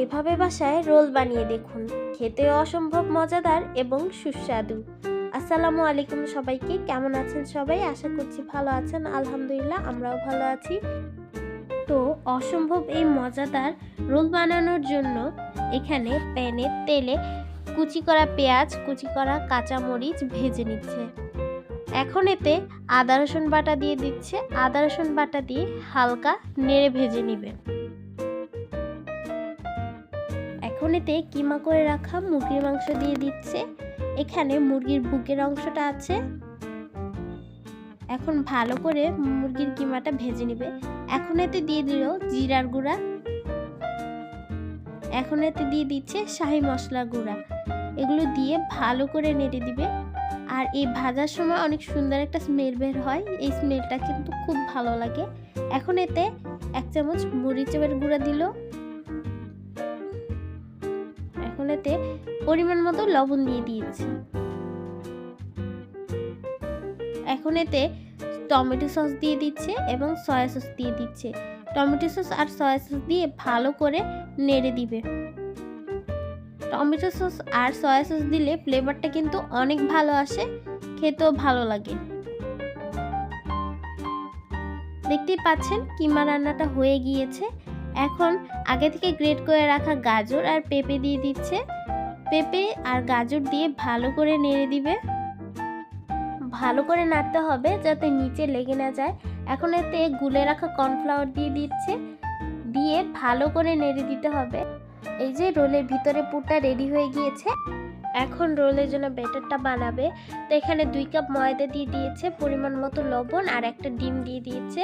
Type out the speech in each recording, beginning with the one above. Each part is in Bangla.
এভাবে বাসায় রোল বানিয়ে দেখুন, খেতে অসম্ভব মজাদার এবং সুস্বাদু। আসসালামু আলাইকুম সবাইকে, কেমন আছেন সবাই? আশা করছি ভালো আছেন। আলহামদুলিল্লাহ, আমরাও ভালো আছি। তো অসম্ভব এই মজাদার রোল বানানোর জন্য এখানে প্যানে তেলে কুচি করা পেঁয়াজ, কুচি করা কাঁচামরিচ ভেজে নিচ্ছে। এখন এতে আদা রসুন বাটা দিয়ে দিচ্ছে। আদা রসুন বাটা দিয়ে হালকা নেড়ে ভেজে নেবে। এখন এতে কিমা করে রাখা মুরগির মাংস দিয়ে দিচ্ছে। এখানে মুরগির বুকের অংশটা আছে। এখন ভালো করে মুরগির কিমাটা ভেজে নেবে। এখন এতে দিয়ে দিল জিরার গুঁড়া। এখন এতে দিয়ে দিচ্ছে শাহি মশলা গুঁড়া। এগুলো দিয়ে ভালো করে নেড়ে দিবে। আর এই ভাজার সময় অনেক সুন্দর একটা স্মেল বের হয়, এই স্মেলটা কিন্তু খুব ভালো লাগে। এখন এতে 1 চামচ মরিচের গুঁড়া দিল। এখন এতে পরিমাণ মতো লবণ দিয়ে দিয়েছি। এখন এতে টমেটো সস দিয়ে দিচ্ছে এবং সয়া সস দিয়ে দিচ্ছে। টমেটো সস আর সয়া সস দিয়ে ভালো করে নেড়ে দিবে। টমেটো সস আর সয়া সস দিলে ফ্লেভারটা কিন্তু অনেক ভালো আসে, খেতেও ভালো লাগে। দেখতেই পাচ্ছেন কিমা রান্নাটা হয়ে গিয়েছে। এখন আগে থেকে গ্রেট করে রাখা গাজর আর পেঁপে দিয়ে দিচ্ছে। পেঁপে আর গাজর দিয়ে ভালো করে নেড়ে দিবে। ভালো করে নাড়তে হবে যাতে নিচে লেগে না যায়। এখন এতে গুলে রাখা কর্নফ্লাওয়ার দিয়ে দিচ্ছে, দিয়ে ভালো করে নেড়ে দিতে হবে। এই যে রোলের ভিতরে পুরটা রেডি হয়ে গিয়েছে। এখন রোলের জন্য ব্যাটারটা বানাবে। তো এখানে 2 কাপ ময়দা দিয়ে দিয়েছে, পরিমাণ মতো লবণ আর একটা ডিম দিয়ে দিয়েছে।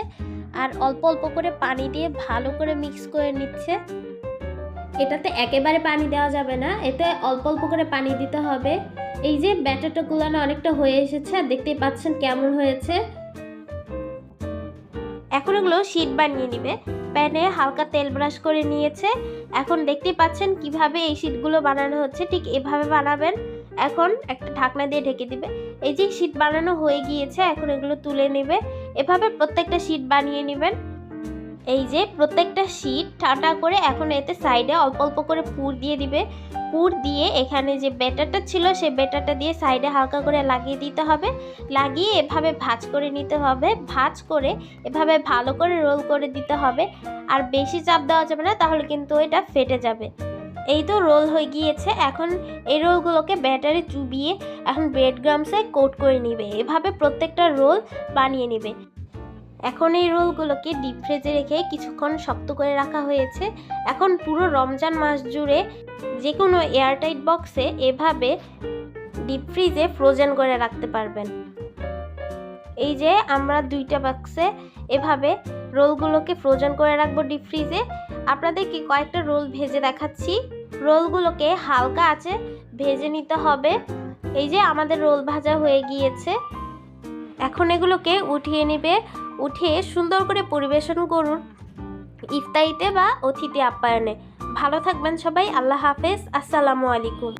আর অল্প অল্প করে পানি দিয়ে ভালো করে মিক্স করে নিচ্ছে। এটাতে একেবারে পানি দেওয়া যাবে না, এতে অল্প অল্প করে পানি দিতে হবে। এই যে ব্যাটারটা গুলানো অনেকটা হয়ে এসেছে, আর দেখতেই পাচ্ছেন কেমন হয়েছে। এখন এগুলো শীট বানিয়ে নিবে। প্যানে হালকা তেল ব্রাশ করে নিয়েছে। এখন দেখতেই পাচ্ছেন কিভাবে এই শীটগুলো বানানো হচ্ছে, ঠিক এভাবে বানাবেন। এখন একটা ঢাকনা দিয়ে ঢেকে দিবে। এই যে শীট বানানো হয়ে গিয়েছে, এখন এগুলো তুলে নেবে। এভাবে প্রত্যেকটা শীট বানিয়ে নেবেন। এই যে প্রত্যেকটা শীট ঠান্ডা করে এখন এতে সাইডে অল্প অল্প করে পুর দিয়ে দিবে। পুর দিয়ে এখানে যে ব্যাটারটা ছিল সেই ব্যাটারটা দিয়ে সাইডে হালকা করে লাগিয়ে দিতে হবে। লাগিয়ে এভাবে ভাঁজ করে নিতে হবে। ভাঁজ করে এভাবে ভালো করে রোল করে দিতে হবে। আর বেশি চাপ দেওয়া যাবে না, তাহলে কিন্তু এটা ফেটে যাবে। এই তো রোল হয়ে গিয়েছে। এখন এই রোলগুলোকে ব্যাটারে চুবিয়ে এখন ব্রেড ক্রাম্বসে কোট করে নিবে। এভাবে প্রত্যেকটা রোল বানিয়ে নেবে। এখন এই রোলগুলোকে ডিপ ফ্রিজে রেখে কিছুক্ষণ শক্ত করে রাখা হয়েছে। এখন পুরো রমজান মাস জুড়ে যে কোনো এয়ারটাইট বক্সে এভাবে ডিপ ফ্রিজে ফ্রোজেন করে রাখতে পারবেন। এই যে আমরা 2টা বক্সে এভাবে রোলগুলোকে ফ্রোজেন করে রাখবো ডিপ ফ্রিজে। আপনাদেরকে কয়েকটা রোল ভেজে দেখাচ্ছি। রোলগুলোকে হালকা আঁচে ভেজে নিতে হবে। এই যে আমাদের রোল ভাজা হয়ে গিয়েছে। এখন এগুলোকে উঠিয়ে নেবে। উঠিয়ে সুন্দর করে পরিবেশন করুন ইফতারিতে বা অতিথি আপ্যায়নে। ভালো থাকবেন সবাই। আল্লাহ হাফেজ। আসসালামু আলাইকুম।